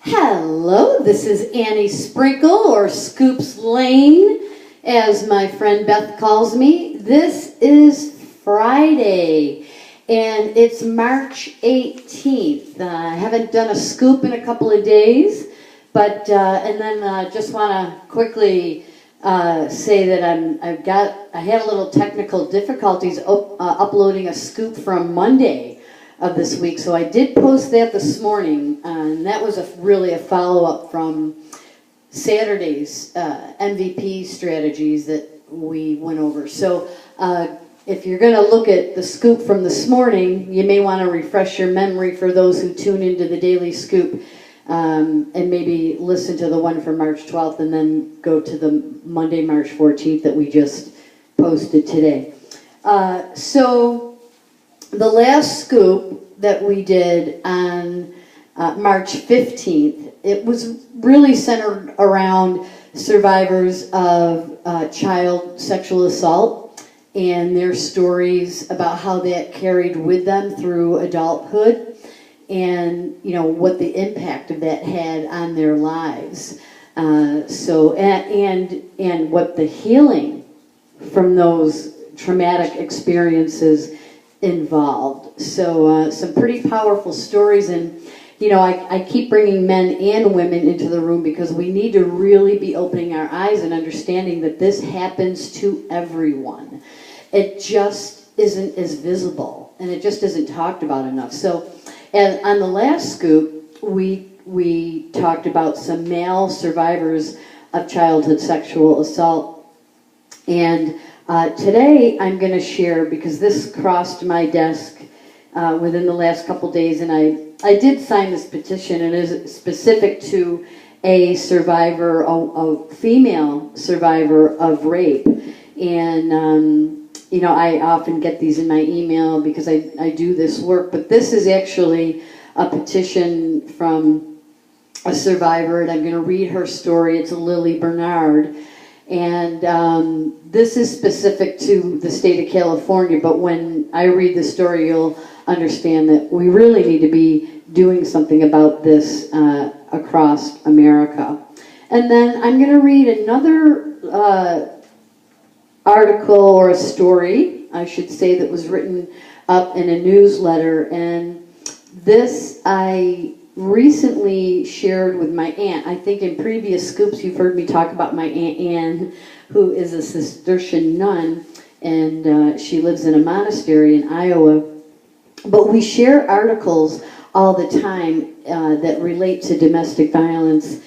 Hello, this is Annie Sprinkle, or Scoops Lane, as my friend Beth calls me. This is Friday, and it's March 18th. I haven't done a scoop in a couple of days, but just want to quickly say that I had a little technical difficulties uploading a scoop from Monday of this week, so I did post that this morning, and that was really a follow-up from Saturday's MVP strategies that we went over. So if you're going to look at the scoop from this morning, you may want to refresh your memory for those who tune into the daily scoop, and maybe listen to the one from March 12th and then go to the Monday, March 14th that we just posted today. So the last scoop that we did on March 15th, it was really centered around survivors of child sexual assault and their stories about how that carried with them through adulthood, and what the impact of that had on their lives. And what the healing from those traumatic experiences involved. So some pretty powerful stories, and I keep bringing men and women into the room because we need to really be opening our eyes and understanding that this happens to everyone. It just isn't as visible, and it just isn't talked about enough. So, and on the last scoop, we talked about some male survivors of childhood sexual assault, and today I'm going to share, because this crossed my desk within the last couple days, and I did sign this petition, and it is specific to a survivor, a female survivor of rape. And I often get these in my email because I do this work, but this is actually a petition from a survivor, and I'm going to read her story. It's LILI Bernard. And this is specific to the state of California, but when I read the story, you'll understand that we really need to be doing something about this across America. And then I'm going to read another article, or a story, I should say, that was written up in a newsletter. And this I recently shared with my aunt. I think in previous scoops you've heard me talk about my Aunt Anne, who is a Cistercian nun, and she lives in a monastery in Iowa. But we share articles all the time that relate to domestic violence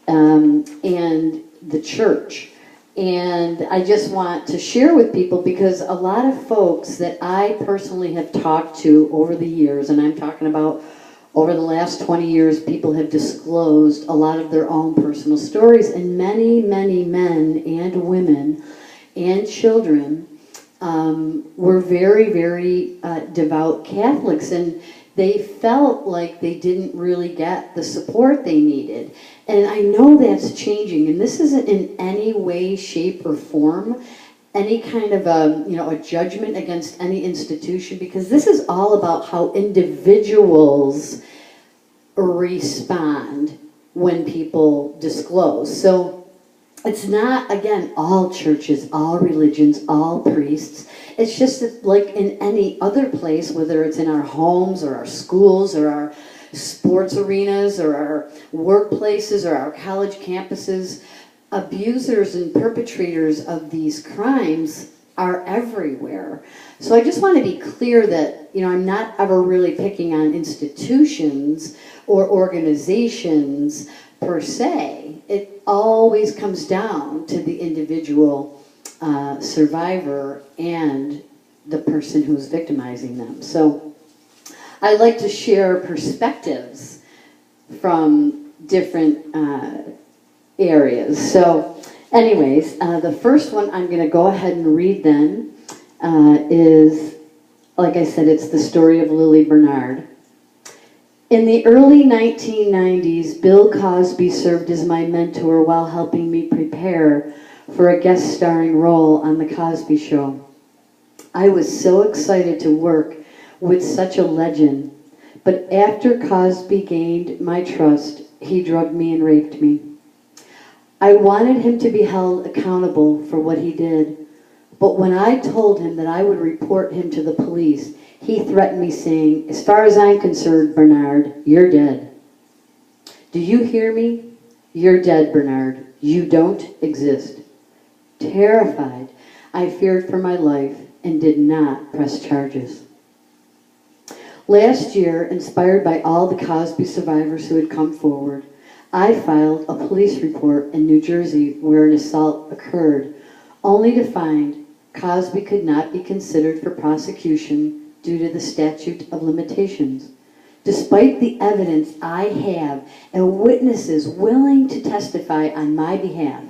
and the church. And I just want to share with people, because a lot of folks that I personally have talked to over the years, and I'm talking about over the last 20 years, people have disclosed a lot of their own personal stories, and many, many men and women and children were very, very devout Catholics, and they felt like they didn't really get the support they needed. And I know that's changing, and this isn't in any way, shape, or form any kind of a judgment against any institution, because this is all about how individuals respond when people disclose. So it's not, again, all churches, all religions, all priests. It's just that, like in any other place, whether it's in our homes or our schools or our sports arenas or our workplaces or our college campuses, abusers and perpetrators of these crimes are everywhere. So I just want to be clear that, I'm not ever really picking on institutions or organizations per se. It always comes down to the individual survivor and the person who's victimizing them. So I like to share perspectives from different areas. So anyways, the first one I'm going to go ahead and read then is, like I said, it's the story of LILI Bernard. In the early 1990s, Bill Cosby served as my mentor while helping me prepare for a guest starring role on The Cosby Show. I was so excited to work with such a legend, but after Cosby gained my trust, he drugged me and raped me. I wanted him to be held accountable for what he did, but when I told him that I would report him to the police, he threatened me saying, "As far as I'm concerned, Bernard, you're dead. Do you hear me? You're dead, Bernard. You don't exist." Terrified, I feared for my life and did not press charges. Last year, inspired by all the Cosby survivors who had come forward, I filed a police report in New Jersey where an assault occurred, only to find Cosby could not be considered for prosecution due to the statute of limitations. Despite the evidence I have and witnesses willing to testify on my behalf,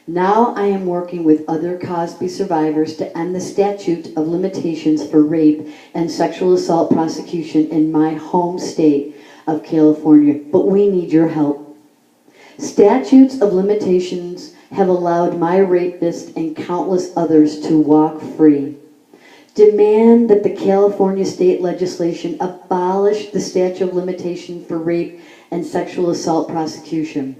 now I am working with other Cosby survivors to end the statute of limitations for rape and sexual assault prosecution in my home state of California, but we need your help. Statutes of limitations have allowed my rapist and countless others to walk free. Demand that the California state legislation abolish the statute of limitation for rape and sexual assault prosecution.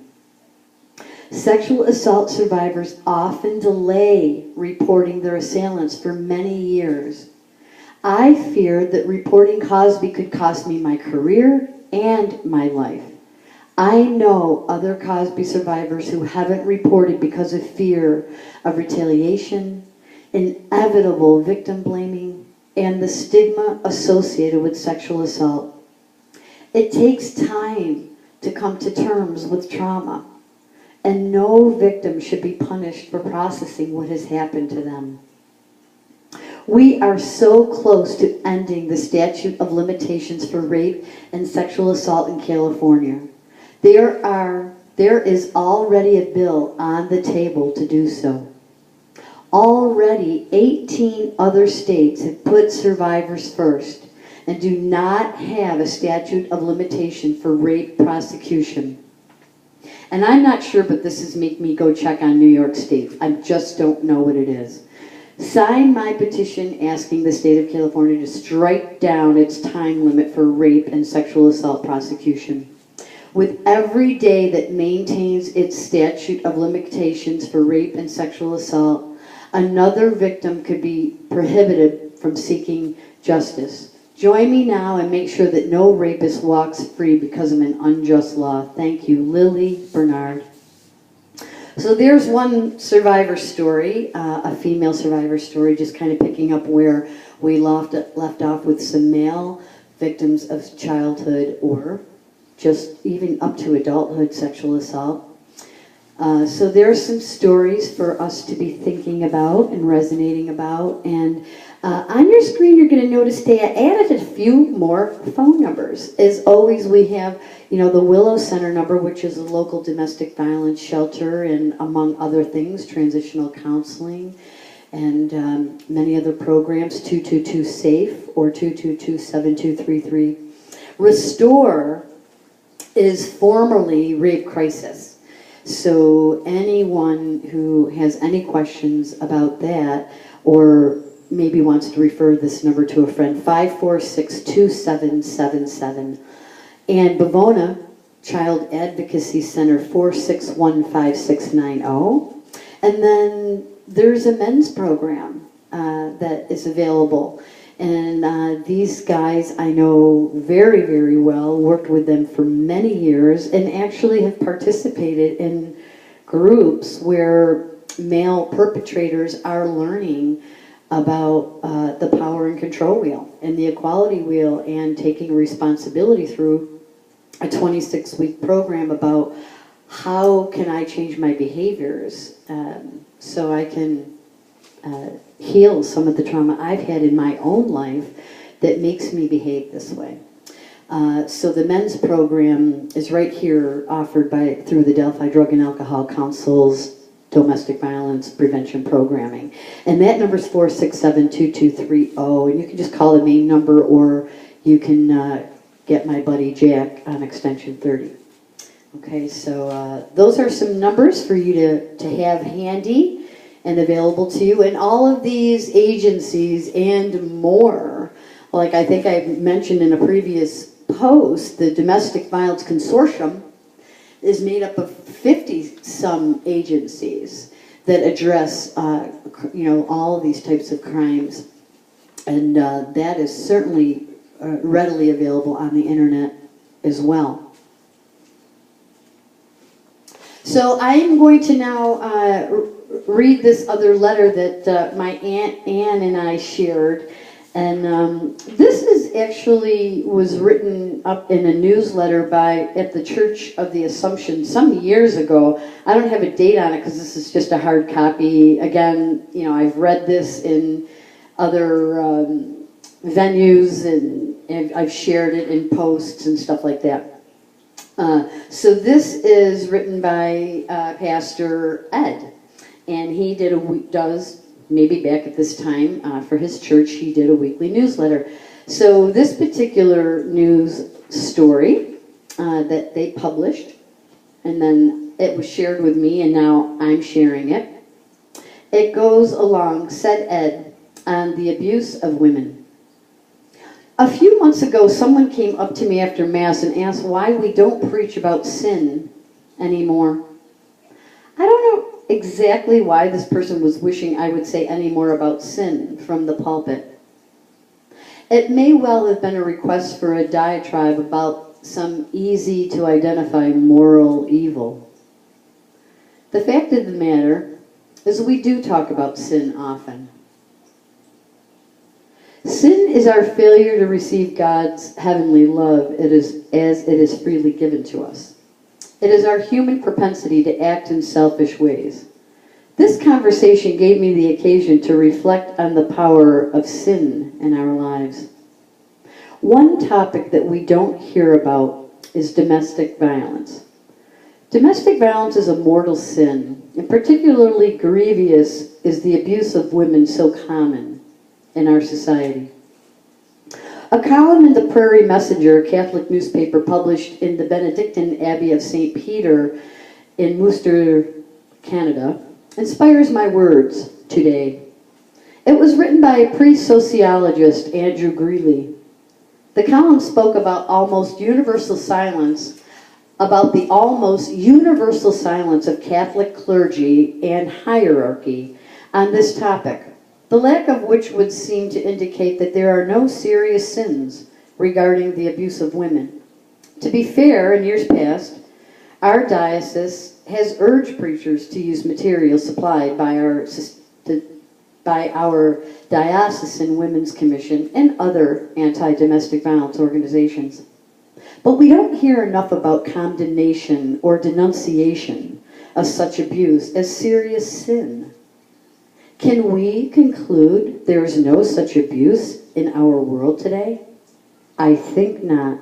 Sexual assault survivors often delay reporting their assailants for many years. I feared that reporting Cosby could cost me my career and my life. I know other Cosby survivors who haven't reported because of fear of retaliation, inevitable victim blaming, and the stigma associated with sexual assault. It takes time to come to terms with trauma, and no victim should be punished for processing what has happened to them. We are so close to ending the statute of limitations for rape and sexual assault in California. There is already a bill on the table to do so. Already 18 other states have put survivors first and do not have a statute of limitation for rape prosecution. And I'm not sure, but this is make me go check on New York State. I just don't know what it is. Sign my petition asking the state of California to strike down its time limit for rape and sexual assault prosecution. With every day that maintains its statute of limitations for rape and sexual assault, another victim could be prohibited from seeking justice. Join me now and make sure that no rapist walks free because of an unjust law. Thank you. LILI Bernard. So there's one survivor story, a female survivor story, just kind of picking up where we left off with some male victims of childhood or just even up to adulthood sexual assault. So there's some stories for us to be thinking about and resonating about. And on your screen, you're going to notice I added a few more phone numbers. As always, we have, the Willow Center number, which is a local domestic violence shelter, and among other things, transitional counseling, and many other programs, 222-SAFE or 222-7233. Restore is formerly Rape Crisis. So anyone who has any questions about that or maybe wants to refer this number to a friend, 546-2777. And Bavona Child Advocacy Center, 461-5690. And then there's a men's program that is available. And these guys I know very, very well, worked with them for many years, and actually have participated in groups where male perpetrators are learning about the power and control wheel and the equality wheel, and taking responsibility through a 26-week program about how can I change my behaviors so I can heal some of the trauma I've had in my own life that makes me behave this way. So the men's program is right here, offered through the Delphi Drug and Alcohol Council's domestic violence prevention programming. And that number is 467-2230, and you can just call the main number, or you can get my buddy Jack on extension 30. Okay, so those are some numbers for you to have handy and available to you. And all of these agencies and more, like I think I mentioned in a previous Post, the Domestic Violence Consortium, is made up of 50-some agencies that address, all of these types of crimes. And that is certainly readily available on the internet as well. So I am going to now read this other letter that my Aunt Ann and I shared. And this is actually was written up in a newsletter at the Church of the Assumption some years ago. I don't have a date on it because this is just a hard copy. Again, I've read this in other venues and I've shared it in posts and stuff like that. So this is written by Pastor Ed, and he does. Maybe back at this time, for his church, he did a weekly newsletter. So this particular news story that they published, and then it was shared with me, and now I'm sharing it. It goes along, said Ed, on the abuse of women. A few months ago, someone came up to me after Mass and asked why we don't preach about sin anymore. I don't know exactly why this person was wishing I would say any more about sin from the pulpit. It may well have been a request for a diatribe about some easy to identify moral evil. The fact of the matter is we do talk about sin often. Sin is our failure to receive God's heavenly love as it is freely given to us. It is our human propensity to act in selfish ways. This conversation gave me the occasion to reflect on the power of sin in our lives. One topic that we don't hear about is domestic violence. Domestic violence is a mortal sin, and particularly grievous is the abuse of women so common in our society. A column in the Prairie Messenger, a Catholic newspaper published in the Benedictine Abbey of St. Peter in Worcester, Canada, inspires my words today. It was written by priest sociologist Andrew Greeley. The column spoke about the almost universal silence of Catholic clergy and hierarchy on this topic, the lack of which would seem to indicate that there are no serious sins regarding the abuse of women. To be fair, in years past, our diocese has urged preachers to use material supplied by our Diocesan Women's Commission and other anti-domestic violence organizations. But we don't hear enough about condemnation or denunciation of such abuse as serious sin. Can we conclude there is no such abuse in our world today? I think not.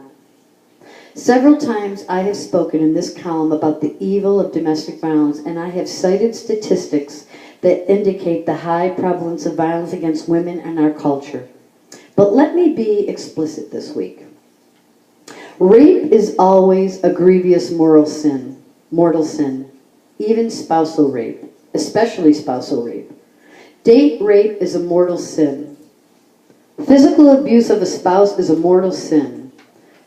Several times I have spoken in this column about the evil of domestic violence, and I have cited statistics that indicate the high prevalence of violence against women in our culture. But let me be explicit this week. Rape is always a grievous mortal sin, even spousal rape, especially spousal rape. Date rape is a mortal sin. Physical abuse of a spouse is a mortal sin.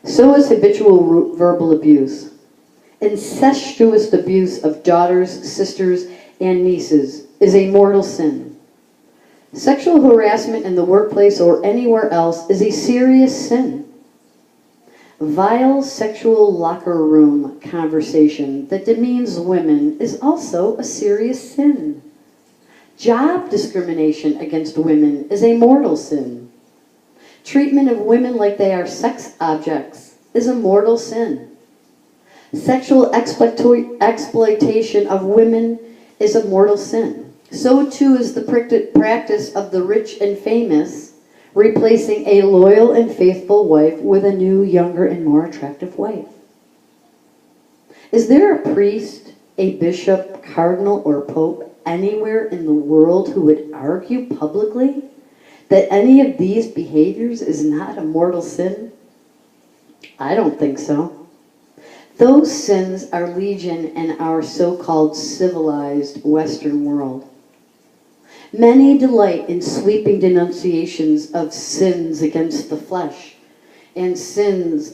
So is habitual verbal abuse. Incestuous abuse of daughters, sisters, and nieces is a mortal sin. Sexual harassment in the workplace or anywhere else is a serious sin. Vile sexual locker room conversation that demeans women is also a serious sin. Job discrimination against women is a mortal sin. Treatment of women like they are sex objects is a mortal sin. Sexual exploitation of women is a mortal sin. So too is the practice of the rich and famous replacing a loyal and faithful wife with a new, younger, and more attractive wife. Is there a priest, a bishop, cardinal, or pope anywhere in the world who would argue publicly that any of these behaviors is not a mortal sin? I don't think so. Those sins are legion in our so-called civilized Western world. Many delight in sweeping denunciations of sins against the flesh and sins